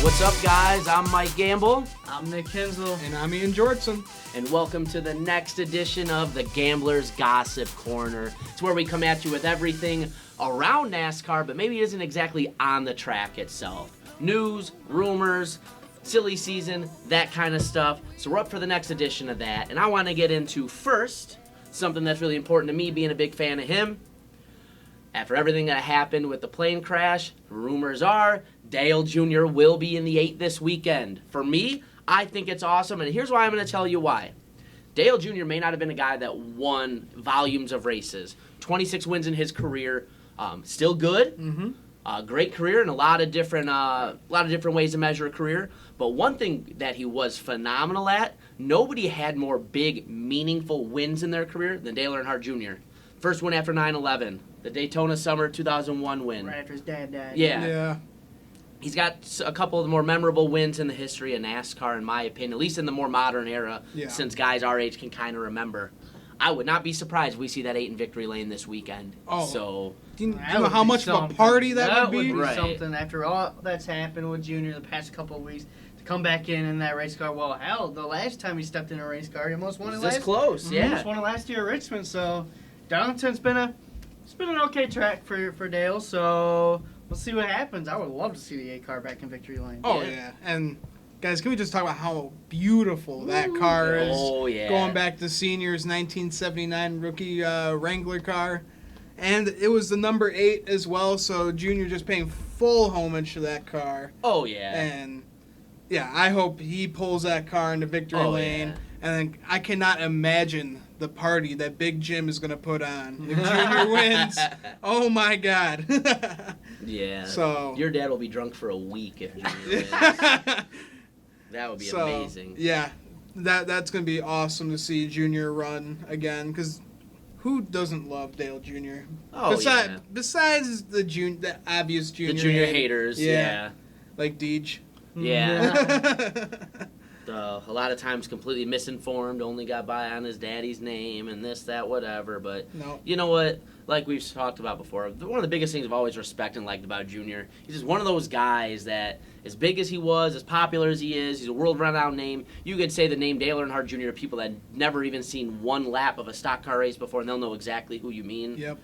What's up, guys? I'm Mike Gamble. I'm Nick Kinsel. And I'm Ian Jortson. And welcome to the next edition of the Gambler's Gossip Corner. It's where we come at you with everything around NASCAR, but maybe it isn't exactly on the track itself. News, rumors, silly season, that kind of stuff. So we're up for the next edition of that. And I want to get into first something that's really important to me, being a big fan of him. After everything that happened with the plane crash, rumors are Dale Jr. will be in the 8 this weekend. For me, I think it's awesome, and here's why I'm going to tell you why. Dale Jr. may not have been a guy that won volumes of races. 26 wins in his career, still good. Great career in a lot of different ways to measure a career. But one thing that he was phenomenal at, nobody had more big, meaningful wins in their career than Dale Earnhardt Jr. First win after 9/11, the Daytona Summer 2001 win. Right after his dad died. Yeah. He's got a couple of the more memorable wins in the history of NASCAR, in my opinion, at least in the more modern era, since guys our age can kind of remember. I would not be surprised if we see that 8 in victory lane this weekend. Oh. So, do you know how much of a party that would be? Right. Something after all that's happened with Junior the past couple of weeks. To come back in that race car, well, hell, the last time he stepped in a race car, he almost won it this close, yeah. Almost won it last year at Richmond, so Darlington's been an okay track for Dale, so we'll see what happens. I would love to see the 8 car back in victory lane. Oh, yeah. And, guys, can we just talk about how beautiful that car is? Oh, yeah. Going back to Senior's 1979 rookie Wrangler car. And it was the number 8 as well, so Junior just paying full homage to that car. Oh, yeah. And, yeah, I hope he pulls that car into victory lane. Yeah. And then I cannot imagine the party that Big Jim is going to put on if Junior wins. Oh, my God. Yeah. So your dad will be drunk for a week if Junior wins. That would be amazing. Yeah, that's going to be awesome to see Junior run again, because who doesn't love Dale Jr.? Oh, Besides the obvious Junior. The Junior haters, yeah. Like Deej. Yeah. A lot of times completely misinformed, only got by on his daddy's name and this, that, whatever. But you know what? Like we've talked about before, one of the biggest things I've always respected and liked about Junior, he's just one of those guys that, as big as he was, as popular as he is, he's a world-renowned name. You could say the name Dale Earnhardt Jr. to people that never even seen one lap of a stock car race before, and they'll know exactly who you mean. Yep.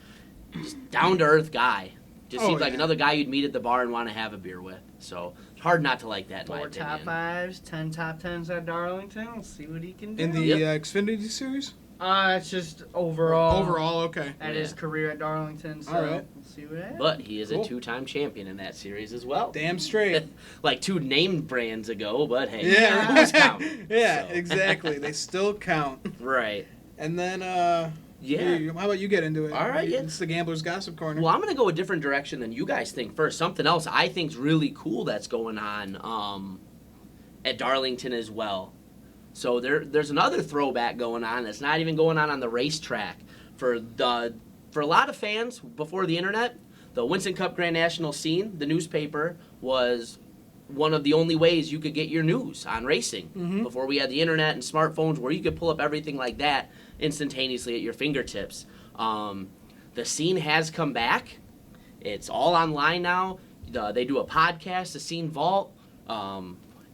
Just down-to-earth guy. Just seems like another guy you'd meet at the bar and want to have a beer with. So it's hard not to like that, in my opinion. 4 top 5s, 10 top 10s at Darlington. We'll see what he can do. In the Xfinity series? It's just overall. Overall, okay. At his career at Darlington. So all right. We'll see what happens. But he is a 2-time champion in that series as well. Damn straight. Like 2 name brands ago, but hey. Yeah, rules count. Yeah, So. exactly. They still count. Right. And then, yeah. how about you get into it? All right, yeah. It's the Gambler's Gossip Corner. Well, I'm going to go a different direction than you guys think first. Something else I think is really cool that's going on at Darlington as well. So there's another throwback going on that's not even going on the racetrack. For a lot of fans before the internet, the Winston Cup Grand National scene, the newspaper, was one of the only ways you could get your news on racing before we had the internet and smartphones where you could pull up everything like that instantaneously at your fingertips. The scene has come back. It's all online now. They do a podcast, the Scene Vault.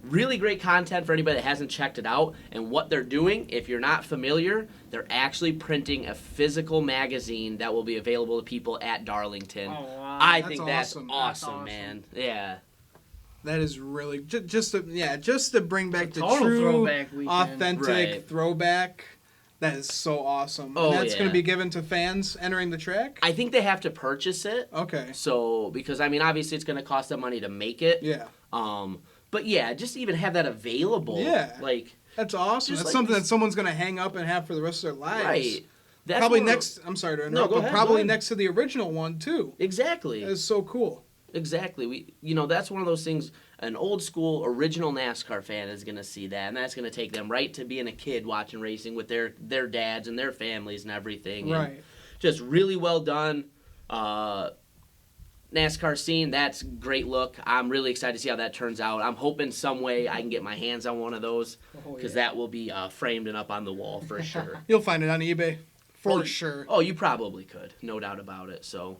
Really great content for anybody that hasn't checked it out. And what they're doing, if you're not familiar, they're actually printing a physical magazine that will be available to people at Darlington. Oh, wow. I think that's awesome. awesome, man. Yeah. That is really just to bring back the Total true, throwback weekend. authentic throwback. That is so awesome. Oh, and that's yeah. going to be given to fans entering the track? I think they have to purchase it. Okay. So, because, I mean, obviously it's going to cost them money to make it. Yeah. But, yeah, just to even have that available. Yeah. Like, that's awesome. just That's like something this- that someone's going to hang up and have for the rest of their lives. right. That's Probably one of- next, I'm sorry to No, interrupt, go but ahead, probably go ahead. next to the original one, too. Exactly. That is so cool. Exactly. That's one of those things, an old school original NASCAR fan is going to see that, and that's going to take them right to being a kid watching racing with their dads and their families and everything. Right. And just really well done. NASCAR scene, that's great look. I'm really excited to see how that turns out. I'm hoping some way I can get my hands on one of those, because that will be framed and up on the wall for sure. You'll find it on eBay. For sure. Oh, you probably could. No doubt about it. So,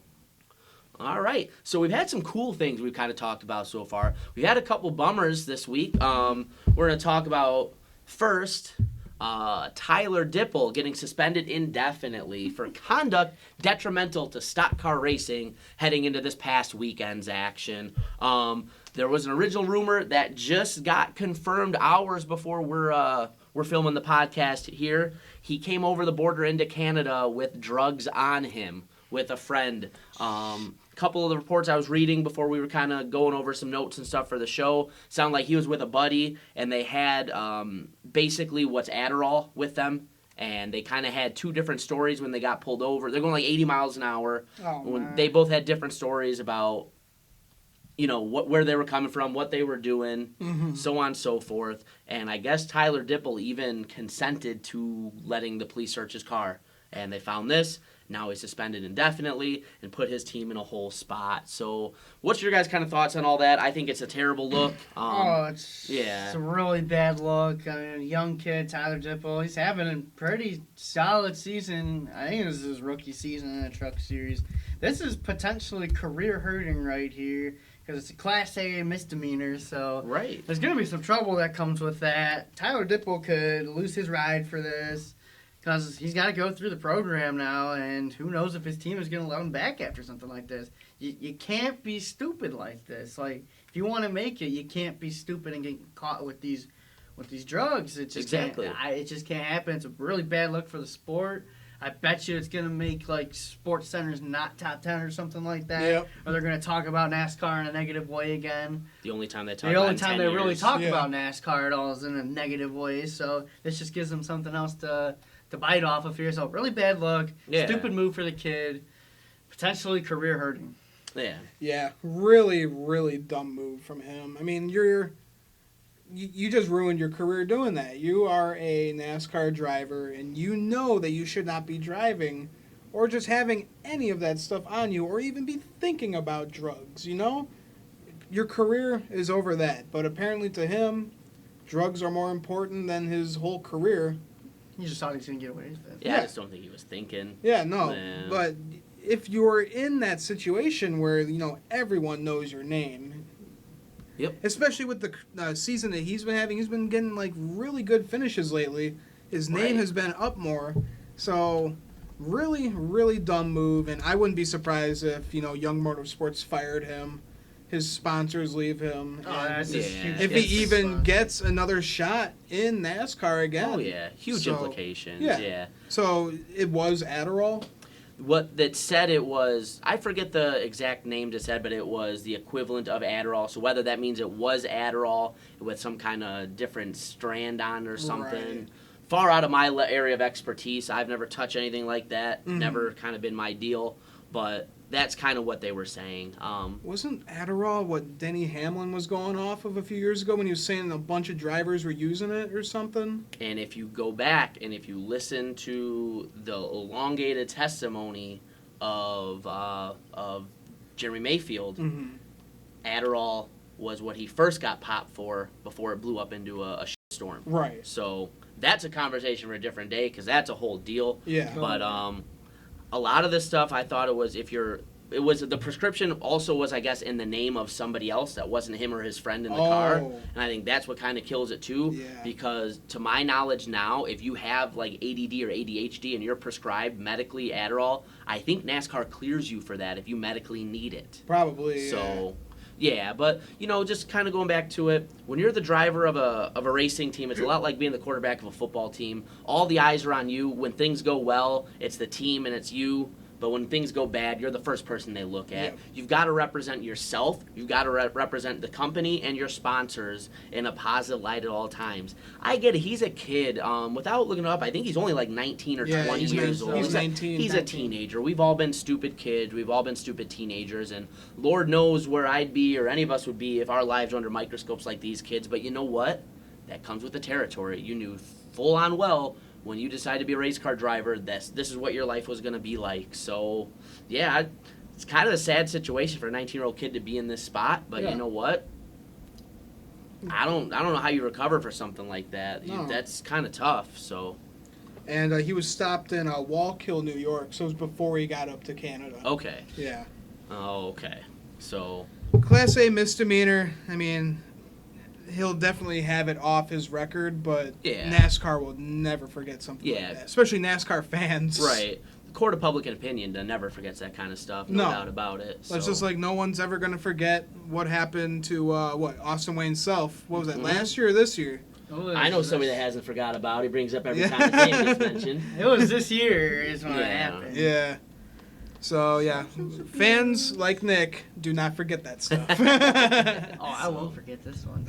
All right. So we've had some cool things we've kind of talked about so far. We've had a couple bummers this week. We're going to talk about first Tyler Dibble getting suspended indefinitely for conduct detrimental to stock car racing heading into this past weekend's action. There was an original rumor that just got confirmed hours before we're filming the podcast here. He came over the border into Canada with drugs on him with a friend. Couple of the reports I was reading before we were kind of going over some notes and stuff for the show sound like he was with a buddy, and they had basically what's Adderall with them, and they kind of had two different stories when they got pulled over. They're going like 80 miles an hour. They both had different stories about, you know, where they were coming from, what they were doing, so on and so forth. And I guess Tyler Dibble even consented to letting the police search his car, and they found this. Now he's suspended indefinitely and put his team in a whole spot. So what's your guys' kind of thoughts on all that? I think it's a terrible look. It's a really bad look. I mean, a young kid, Tyler Dibble, he's having a pretty solid season. I think this is his rookie season in the Truck Series. This is potentially career hurting right here because it's a Class A misdemeanor. So there's going to be some trouble that comes with that. Tyler Dibble could lose his ride for this, because he's got to go through the program now, and who knows if his team is going to let him back after something like this. You can't be stupid like this. Like, if you want to make it, you can't be stupid and get caught with these drugs. It just it just can't happen. It's a really bad look for the sport. I bet you it's going to make, like, Sports Center's not top 10 or something like that. Yep. Or they're going to talk about NASCAR in a negative way again. The only time they talk really talk about NASCAR at all is in a negative way. So this just gives them something else to bite off of here. So really bad look. Stupid move for the kid. Potentially career hurting. Yeah, really, really dumb move from him. I mean, you just ruined your career doing that. You are a NASCAR driver, and you know that you should not be driving or just having any of that stuff on you or even be thinking about drugs, you know? Your career is over that. But apparently to him, drugs are more important than his whole career. You just thought he was going to get away with it. Yeah, I just don't think he was thinking. Yeah, no. But if you're in that situation where, you know, everyone knows your name. Yep. Especially with the season that he's been having. He's been getting, like, really good finishes lately. His name has been up more. So, really, really dumb move. And I wouldn't be surprised if, you know, Young Motorsports fired him. His sponsors leave him. That's huge. If he even gets another shot in NASCAR again. Oh, yeah. Huge implications. Yeah. So, it was Adderall? What that said it was, I forget the exact name it said, but it was the equivalent of Adderall. So whether that means it was Adderall with some kind of different strand on or something. Far out of my area of expertise. I've never touched anything like that. Never kind of been my deal. But that's kind of what they were saying. Wasn't Adderall what Denny Hamlin was going off of a few years ago when he was saying a bunch of drivers were using it or something? And if you go back and if you listen to the elongated testimony of Jeremy Mayfield, Adderall was what he first got popped for before it blew up into a storm. Right. So that's a conversation for a different day because that's a whole deal. Yeah. But a lot of this stuff, I thought it was the prescription also was, I guess, in the name of somebody else that wasn't him or his friend in the car. And I think that's what kind of kills it too. Yeah. Because to my knowledge now, if you have like ADD or ADHD and you're prescribed medically Adderall, I think NASCAR clears you for that if you medically need it. Probably. So. Yeah, but, you know, just kind of going back to it, when you're the driver of a racing team, it's a lot like being the quarterback of a football team. All the eyes are on you. When things go well, it's the team and it's you. But when things go bad, you're the first person they look at. Yep. You've got to represent yourself. You've got to represent the company and your sponsors in a positive light at all times. I get it. He's a kid. Without looking up, I think he's only like 19 or 20 years old. He's 19. He's a teenager. We've all been stupid kids. We've all been stupid teenagers. And Lord knows where I'd be or any of us would be if our lives were under microscopes like these kids. But you know what? That comes with the territory. You knew full on well when you decide to be a race car driver, this is what your life was going to be like. So, yeah, it's kind of a sad situation for a 19-year-old kid to be in this spot. But you know what? I don't know how you recover for something like that. No. That's kind of tough. So. And he was stopped in Wallkill, New York, so it was before he got up to Canada. Okay. Yeah. Oh, okay. So Class A misdemeanor. I mean, he'll definitely have it off his record, but Yeah. NASCAR will never forget something like that. Especially NASCAR fans. Right. The court of public opinion never forgets that kind of stuff. No doubt about it. So. It's just like no one's ever going to forget what happened to, Austin Wayne Self. What was that, last year or this year? I know somebody that hasn't forgot about. He brings up every time his name gets mentioned. It was this year is when it happened. Yeah. So, yeah, fans like Nick do not forget that stuff. I won't forget this one.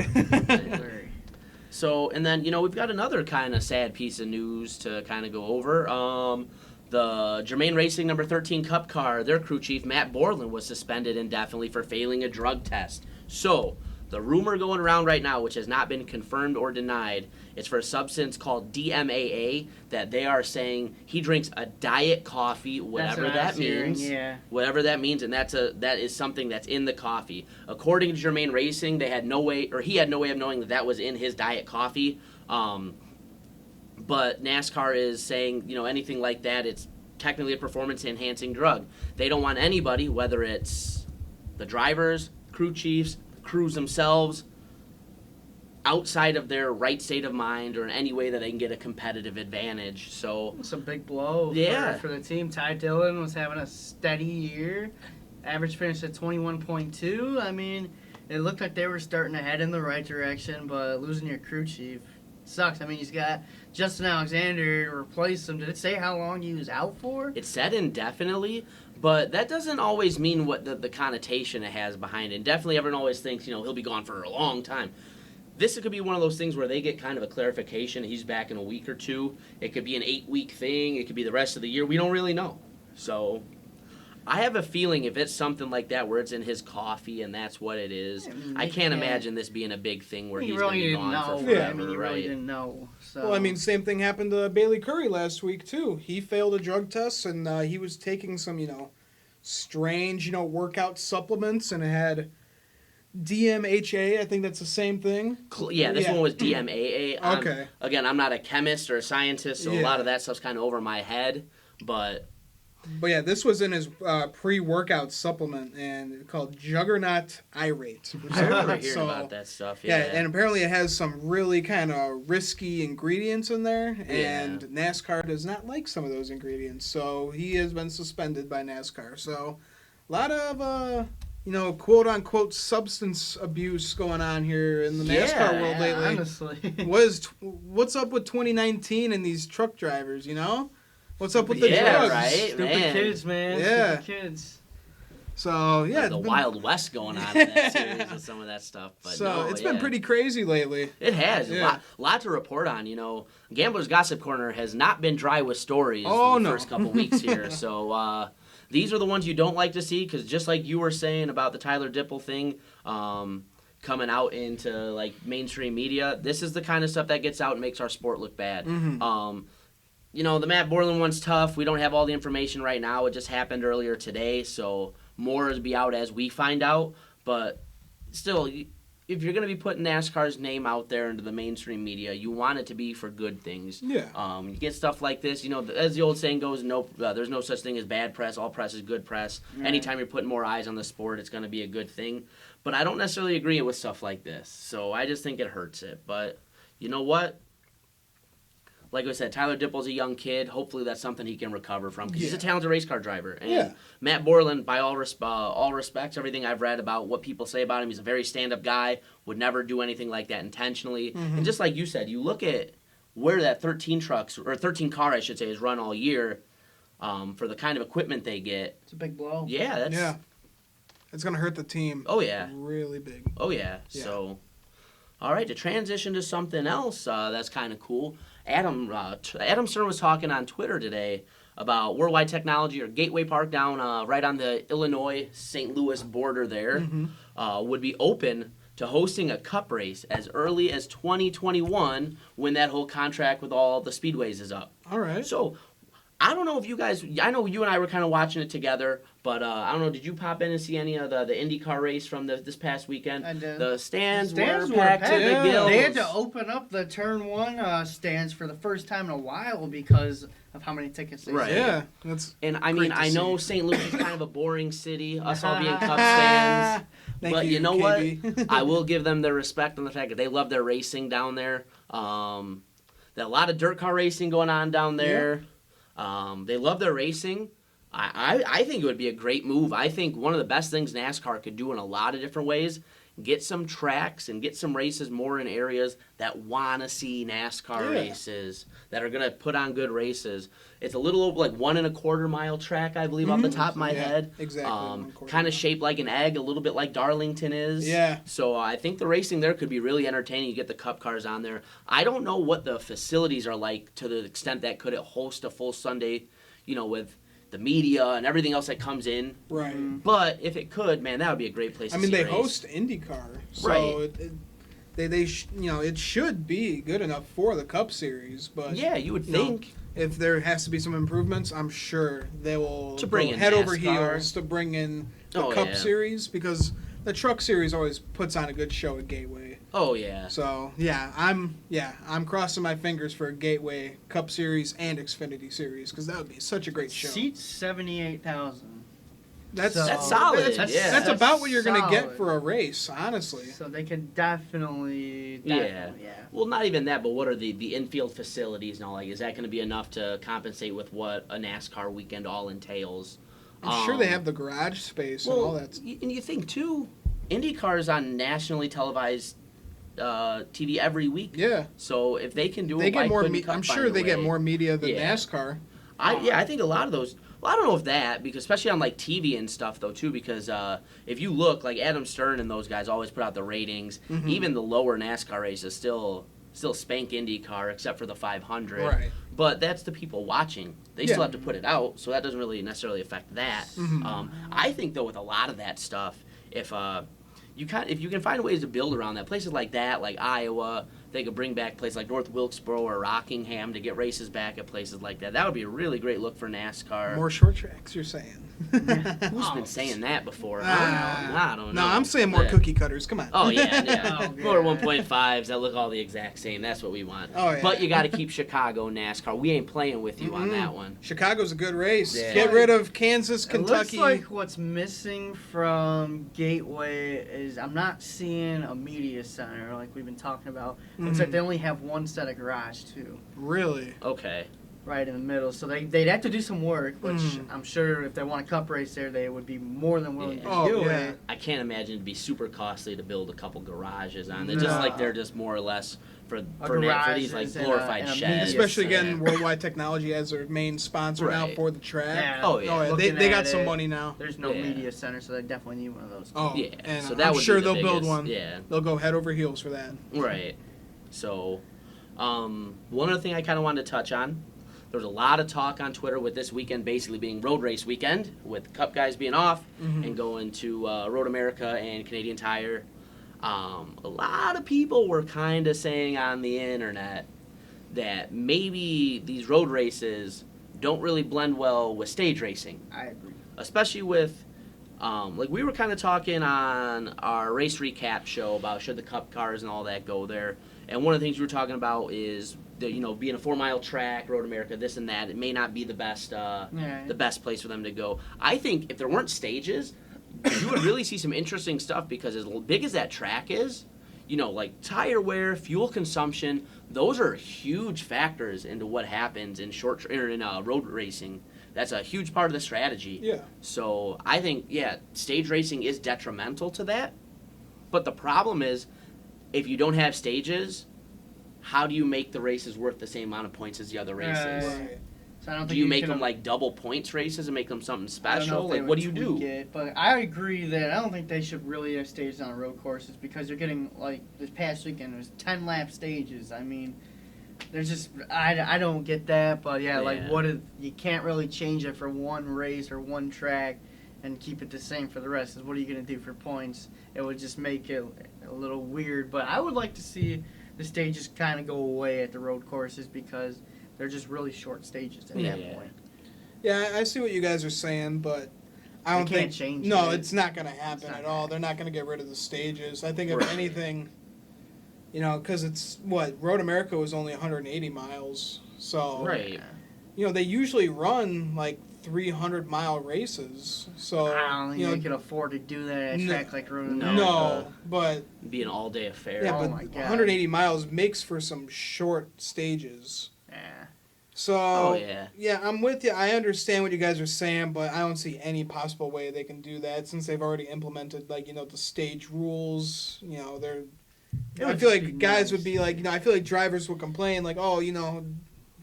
So, and then, we've got another kind of sad piece of news to kind of go over. The Germain Racing number 13 Cup car, their crew chief, Matt Borland, was suspended indefinitely for failing a drug test. So, the rumor going around right now, which has not been confirmed or denied, is for a substance called DMAA that they are saying he drinks a diet coffee, whatever that means. Whatever that means, and that is something that's in the coffee. According to Germain Racing, he had no way of knowing that was in his diet coffee. But NASCAR is saying, anything like that, it's technically a performance-enhancing drug. They don't want anybody, whether it's the drivers, crew chiefs, crews themselves, outside of their right state of mind or in any way that they can get a competitive advantage. So it's a big blow for the team. Ty Dillon was having a steady year. Average finish at 21.2. I mean, it looked like they were starting to head in the right direction, but losing your crew chief sucks. I mean, he's got Justin Alexander to replace him. Did it say how long he was out for? It said indefinitely, but that doesn't always mean what the connotation it has behind it. And definitely everyone always thinks, he'll be gone for a long time. This could be one of those things where they get kind of a clarification. He's back in a week or two. It could be an 8-week thing. It could be the rest of the year. We don't really know. So I have a feeling if it's something like that where it's in his coffee and that's what it is, I can't imagine this being a big thing where he's going to be gone for forever. He really didn't know. So. Well, same thing happened to Bailey Curry last week, too. He failed a drug test, and he was taking some, strange, workout supplements, and it had DMHA. I think that's the same thing. This one was DMAA. Okay. Again, I'm not a chemist or a scientist, so a lot of that stuff's kind of over my head, But yeah, this was in his pre-workout supplement and called Juggernaut Irate. I remember hearing about that stuff. Yeah, and apparently it has some really kind of risky ingredients in there, and NASCAR does not like some of those ingredients, so he has been suspended by NASCAR. So a lot of quote-unquote substance abuse going on here in the NASCAR world lately. Honestly. What's up with 2019 and these truck drivers, What's up with the drugs? Right, Stupid kids, man. Yeah. Stupid kids. So, the Wild West going on in that series and some of that stuff. But it's been pretty crazy lately. It has. A lot to report on. Gambler's Gossip Corner has not been dry with stories the first couple weeks here. So, these are the ones you don't like to see because just like you were saying about the Tyler Dibble thing coming out into, mainstream media, this is the kind of stuff that gets out and makes our sport look bad. Mm-hmm. The Matt Borland one's tough. We don't have all the information right now. It just happened earlier today, so more will be out as we find out. But still, if you're going to be putting NASCAR's name out there into the mainstream media, you want it to be for good things. Yeah. You get stuff like this, as the old saying goes, there's no such thing as bad press. All press is good press. Right. Anytime you're putting more eyes on the sport, it's going to be a good thing. But I don't necessarily agree with stuff like this, so I just think it hurts it. But you know what? Like I said, Tyler Dipple's a young kid. Hopefully that's something he can recover from because he's a talented race car driver. And Matt Borland, by all respects, everything I've read about what people say about him, he's a very stand-up guy, would never do anything like that intentionally. Mm-hmm. And just like you said, you look at where that 13 car, is run all year for the kind of equipment they get. It's a big blow. Yeah. It's going to hurt the team. Oh, yeah. Really big. Oh, yeah. So, all right, to transition to something else that's kind of cool. Adam Stern was talking on Twitter today about Worldwide Technology or Gateway Park down right on the Illinois-St. Louis border there would be open to hosting a cup race as early as 2021 when that whole contract with all the speedways is up. All right. So I don't know if you guys, I know you and I were kind of watching it together, but I don't know, did you pop in and see any of the IndyCar race from this past weekend? I did. The stands were were packed to the gills. They had to open up the Turn 1 stands for the first time in a while because of how many tickets they sold. Yeah, that's And I mean, great to I know see. St. Louis is kind of a boring city, us all being Cubs fans. Thank But you know KB. what? I will give them their respect on the fact that they love their racing down there. There's a lot of dirt car racing going on down there. They love their racing. I think it would be a great move. I think one of the best things NASCAR could do in a lot of different ways, get some tracks and get some races more in areas that want to see NASCAR races, that are going to put on good races. It's a little over like 1.25 mile track, I believe, off the top of my head. Exactly. Kind of shaped like an egg, a little bit like Darlington is. Yeah. So I think the racing there could be really entertaining. You get the Cup cars on there. I don't know what the facilities are like to the extent that could it host a full Sunday, with the media and everything else that comes in. Right. But if it could, man, that would be a great place to see they a race. host IndyCar, so Right. it should be good enough for the Cup Series. But Yeah, you would think. if there has to be some improvements, I'm sure they will To bring in head over NASCAR. heels to bring in the Oh, Cup yeah. Series, because the Truck Series always puts on a good show at Gateway. Oh, yeah. So I'm crossing my fingers for Gateway, Cup Series, and Xfinity Series, because that would be such a great show. Seats 78,000. That's solid, yeah. That's about what you're going to get solid. for a race, honestly. So they could definitely Yeah. Well, not even that, but what are the infield facilities and all? Like, is that going to be enough to compensate with what a NASCAR weekend all entails? I'm sure they have the garage space and all that. And you think, too, IndyCar is on nationally televised TV every week. Yeah. So if they can do They it, get more. I'm I'm sure they get more media than Yeah. NASCAR. I think a lot of those. Well, I don't know if that, because especially on like TV and stuff though too, because if you look, like Adam Stern and those guys always put out the ratings. Mm-hmm. Even the lower NASCAR races still spank IndyCar except for the 500. Right. But that's the people watching. They still have to put it out, so that doesn't really necessarily affect that. Mm-hmm. I think though with a lot of that stuff, if you can find ways to build around that, places like that, like Iowa, they could bring back places like North Wilkesboro or Rockingham to get races back at places like that. That would be a really great look for NASCAR. More short tracks, you're saying? Who's been saying that before? I don't know. No, I'm saying more cookie cutters. Come on. Oh, yeah. Oh, More God. 1.5s that look all the exact same. That's what we want. Oh, yeah. But you got to keep Chicago NASCAR. We ain't playing with you on that one. Chicago's a good race. Yeah. Get rid of Kansas, It looks Kentucky. like what's missing from Gateway is I'm not seeing a media center like we've been talking about. Looks like they only have one set of garage too, Really? Okay. right in the middle. So they'd have to do some work, which I'm sure if they want a cup race there, they would be more than willing Yeah. to do yeah. it. I can't imagine it'd be super costly to build a couple garages on. It's just No. like they're just more or less for garage these like is in glorified a sheds. media Especially center. getting Worldwide Technology as their main sponsor now Right. for the track. Yeah. Oh, yeah. They Looking got at some it, money now. There's no Yeah. media center, so they definitely need one of those. Oh, Yeah, and so that I'm would sure be the they'll build biggest- one. Yeah. They'll go head over heels for that. Right. So, one other thing I kind of wanted to touch on. There was a lot of talk on Twitter with this weekend basically being road race weekend, with Cup guys being off and going to Road America and Canadian Tire. A lot of people were kind of saying on the internet that maybe these road races don't really blend well with stage racing, I agree. especially with like we were kind of talking on our race recap show about should the Cup cars and all that go there. And one of the things we were talking about is the, being a 4-mile track, Road America, this and that. It may not be the best place for them to go. I think if there weren't stages, you would really see some interesting stuff, because as big as that track is, like tire wear, fuel consumption, those are huge factors into what happens in road racing. That's a huge part of the strategy. Yeah. So I think, stage racing is detrimental to that. But the problem is, if you don't have stages, how do you make the races worth the same amount of points as the other races? Right. So I don't think Do you make can- them like double points races and make them something I don't know special? if they Like, would what do you do? tweak it, but I agree that I don't think they should really have stages on road courses, because you're getting, like, this past weekend, there's 10 lap stages. I mean, there's just, I don't get that, but like, Yeah. you can't really change it for one race or one track and keep it the same for the rest. 'Cause what are you going to do for points? It would just make it a little weird, but I would like to see the stages kind of go away at the road courses, because they're just really short stages at that point. Yeah, I see what you guys are saying, but I don't can't think change no, it. it's not going to happen at all. They're not going to get rid of the stages. I think if anything, because it's Road America was only 180 miles, so they usually run like 300-mile races. So I don't think they can afford to do that at a track like Road America. No, but it'd be an all-day affair. Yeah, oh but my God. 180 miles makes for some short stages. Yeah. So, yeah, I'm with you. I understand what you guys are saying, but I don't see any possible way they can do that since they've already implemented, the stage rules. I feel like guys would be like, I feel like drivers would complain, like, oh,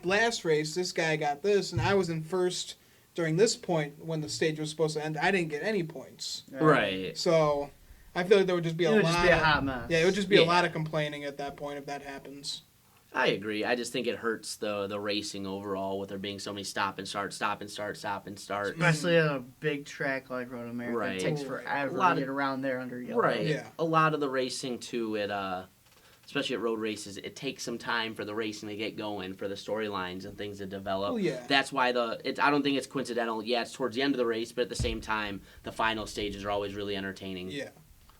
last race, this guy got this, and I was in first during this point when the stage was supposed to end. I didn't get any points. Right. So, I feel like there would just be a hot mess. Yeah, it would just be a lot of complaining at that point if that happens. I agree. I just think it hurts the racing overall with there being so many stop and start. Especially at a big track like Road America. Right. It takes forever to get around there under yellow. Right. Yeah. A lot of the racing, too, especially at road races, it takes some time for the racing to get going, for the storylines and things to develop. Oh, yeah. That's why I don't think it's coincidental. Yeah, it's towards the end of the race, but at the same time, the final stages are always really entertaining. Yeah.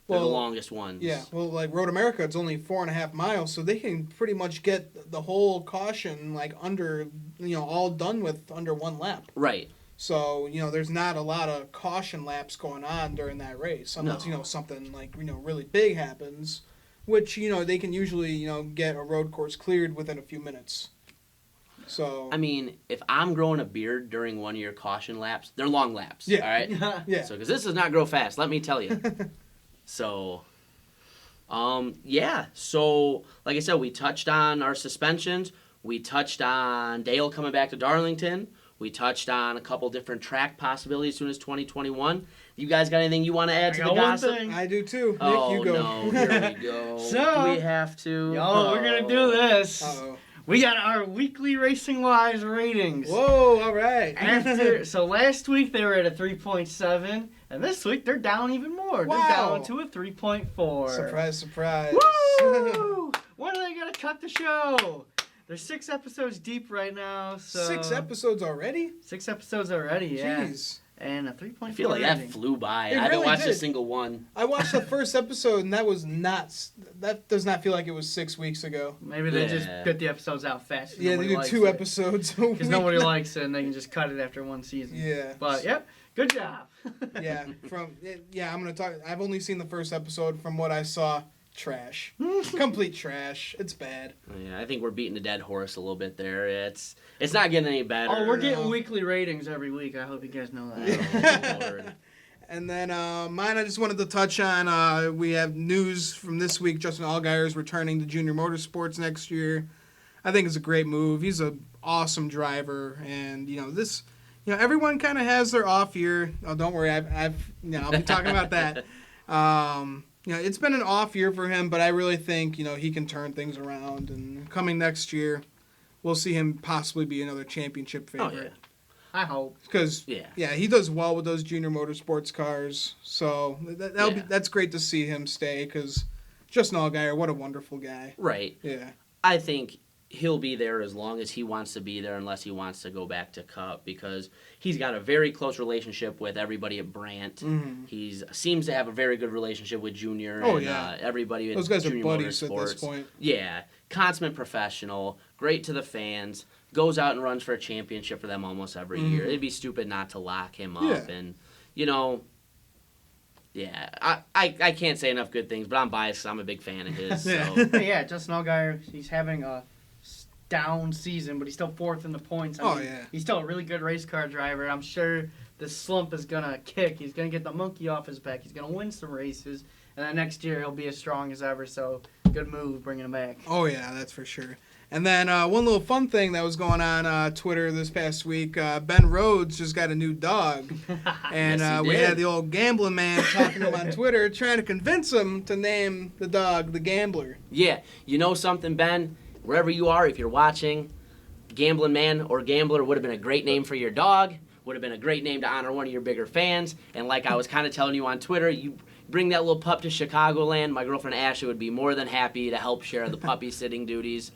They're the longest ones. Yeah, well, like Road America, it's only 4.5 miles, so they can pretty much get the whole caution under, all done with under one lap. Right. So, there's not a lot of caution laps going on during that race, unless, something really big happens, which, they can usually, get a road course cleared within a few minutes. So I mean, if I'm growing a beard during one of your caution laps, they're long laps. Yeah. All right? Yeah. So, because this does not grow fast, let me tell you. So, So, like I said, we touched on our suspensions. We touched on Dale coming back to Darlington. We touched on a couple different track possibilities as soon as 2021. You guys got anything you want to add to the gossip? I do too. Nick, Oh, you go. no. Here we go. So, do we have to? We're going to do this. Uh-oh. We got our weekly Racing Wise ratings. Whoa, all right. So last week they were at a 3.7, and this week they're down even more. Wow. They're down to a 3.4. Surprise, surprise. Woo! When are they going to cut the show? They're 6 episodes deep right now. So 6 episodes already? 6 episodes already, yeah. Jeez. And a 3.4 I feel like that flew by. It I haven't really watched a did. single one. I watched the first episode, and that does not feel like it was 6 weeks ago. Maybe they just get the episodes out fast. Yeah, they do 2 episodes. Because nobody likes it, and they can just cut it after one season. Yeah. But, yep, good job. Yeah, I'm going to talk. I've only seen the first episode. From what I saw, trash. Complete trash. It's bad. Yeah, I think we're beating a dead horse a little bit there. It's not getting any better. Oh, we're getting weekly ratings every week. I hope you guys know that. Oh, Lord. And then mine, I just wanted to touch on. We have news from this week. Justin Allgaier is returning to Junior Motorsports next year. I think it's a great move. He's an awesome driver, and everyone kind of has their off year. Oh, don't worry, I'll be talking about that. It's been an off year for him, but I really think he can turn things around. And coming next year, we'll see him possibly be another championship favorite. Oh, yeah. I hope. Because he does well with those Junior Motorsports cars. So that's great to see him stay. Because Justin Allgaier, what a wonderful guy. Right. Yeah. I think he'll be there as long as he wants to be there, unless he wants to go back to Cup, because he's got a very close relationship with everybody at Brandt. Mm-hmm. He seems to have a very good relationship with Junior everybody at those guys Junior are buddies Motorsports. at this point. Yeah, consummate professional, great to the fans, goes out and runs for a championship for them almost every year. It'd be stupid not to lock him up, and I can't say enough good things, but I'm biased 'cause I'm a big fan of his. So. Yeah, Justin Allgaier, he's having a down season, but he's still 4th in the points. I mean, he's still a really good race car driver. I'm sure the slump is going to kick. He's going to get the monkey off his back. He's going to win some races, and then next year he'll be as strong as ever, so good move bringing him back. Oh, yeah, that's for sure. And then one little fun thing that was going on Twitter this past week, Ben Rhodes just got a new dog. And Yes, he we did. had the old gambling man talking to him on Twitter, trying to convince him to name the dog the Gambler. Yeah, you know something, Ben? Wherever you are, if you're watching, Gambling Man or Gambler would have been a great name for your dog. Would have been a great name to honor one of your bigger fans. And like I was kind of telling you on Twitter, you bring that little pup to Chicagoland. My girlfriend Ashley would be more than happy to help share the puppy sitting duties.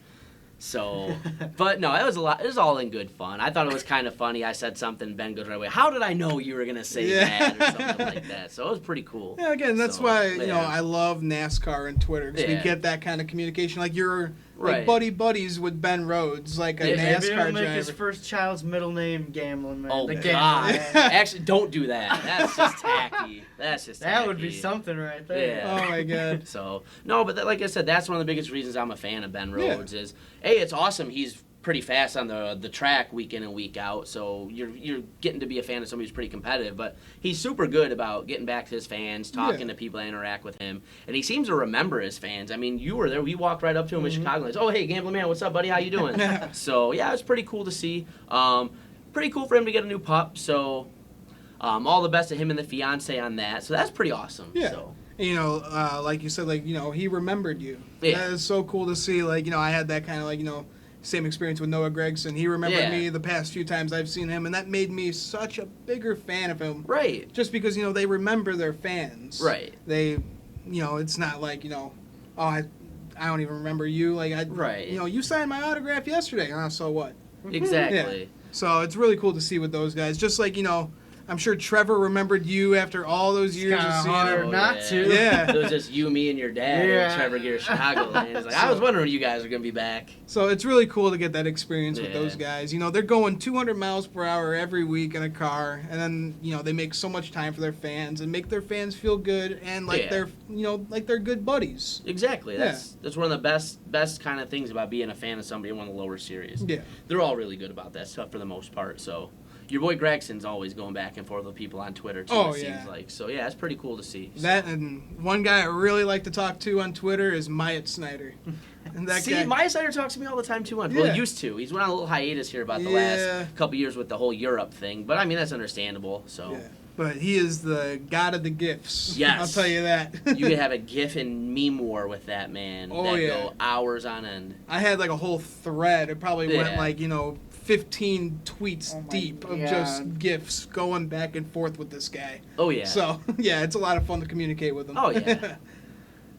So, but no, it was a lot. It was all in good fun. I thought it was kind of funny. I said something, Ben goes right away, how did I know you were going to say that or something like that? So it was pretty cool. Yeah, again, that's why, you know, I love NASCAR and Twitter because we get that kind of communication. Like you're like buddies with Ben Rhodes, like a NASCAR maybe driver. make his first child's middle name Gambling Man. Oh, God. Actually, don't do that. That's just tacky. That would be something right there. Yeah. Oh, my God. So, no, but like I said, that's one of the biggest reasons I'm a fan of Ben Rhodes is, hey, it's awesome. He's pretty fast on the track week in and week out, so you're getting to be a fan of somebody who's pretty competitive, but he's super good about getting back to his fans, talking to people that interact with him, and he seems to remember his fans. I mean, you were there. We walked right up to him in Chicago and said, oh, hey, Gambling Man, what's up, buddy? How you doing? So, yeah, it was pretty cool to see. Pretty cool for him to get a new pup, so all the best to him and the fiance on that. So that's pretty awesome. Yeah. So. You know, like you said, like, you know, he remembered you. Yeah. That is so cool to see. Like, you know, I had that kind of, like, you know, same experience with Noah Gragson. He remembered me the past few times I've seen him, and that made me such a bigger fan of him. Right. Just because, you know, they remember their fans. Right. They, you know, it's not like, you know, oh, I don't even remember you. Like, you know, you signed my autograph yesterday. So what? Exactly. Yeah. So it's really cool to see with those guys. Just like, you know, I'm sure Trevor remembered you after all those years of seeing him. Not to. Yeah. It was just you, me, and your dad and Trevor Gear Chicago. And it's like, I was wondering when you guys are going to be back. So it's really cool to get that experience with those guys. You know, they're going 200 miles per hour every week in a car, and then, you know, they make so much time for their fans and make their fans feel good and like they're, you know, like they're good buddies. Exactly. That's one of the best kind of things about being a fan of somebody in one of the lower series. Yeah. They're all really good about that stuff for the most part, so. Your boy Gregson's always going back and forth with people on Twitter, too, it seems like. So, yeah, it's pretty cool to see. So. That, and one guy I really like to talk to on Twitter is Myatt Snyder. And that guy, Myatt Snyder talks to me all the time, too. Well, he used to. He's went on a little hiatus here about the last couple years with the whole Europe thing. But, I mean, that's understandable, so. Yeah. But he is the god of the GIFs. Yes. I'll tell you that. You could have a GIF and meme war with that man. Oh, that go hours on end. I had, like, a whole thread. It probably went, like, you know, 15 tweets deep of just GIFs going back and forth with this guy. Oh, yeah. So, yeah, it's a lot of fun to communicate with him. Oh, yeah.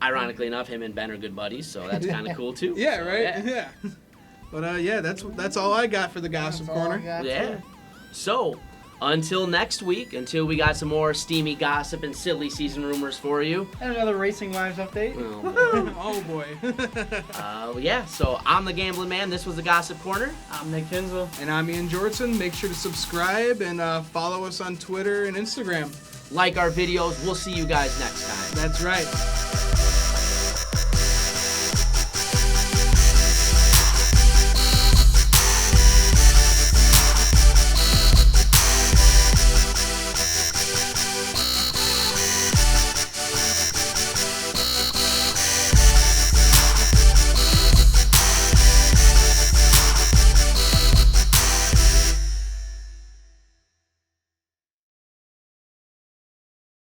Ironically enough, him and Ben are good buddies, so that's kind of cool, too. Yeah, so, right? Yeah. But, yeah, that's all I got for the Gossip Corner. Yeah. So, until next week, until we got some more steamy gossip and silly season rumors for you. And another Racing Wives update. Oh, boy. Yeah, so I'm the Gambling Man. This was the Gossip Corner. I'm Nick Kinsel. And I'm Ian Jortson. Make sure to subscribe and follow us on Twitter and Instagram. Like our videos. We'll see you guys next time. That's right.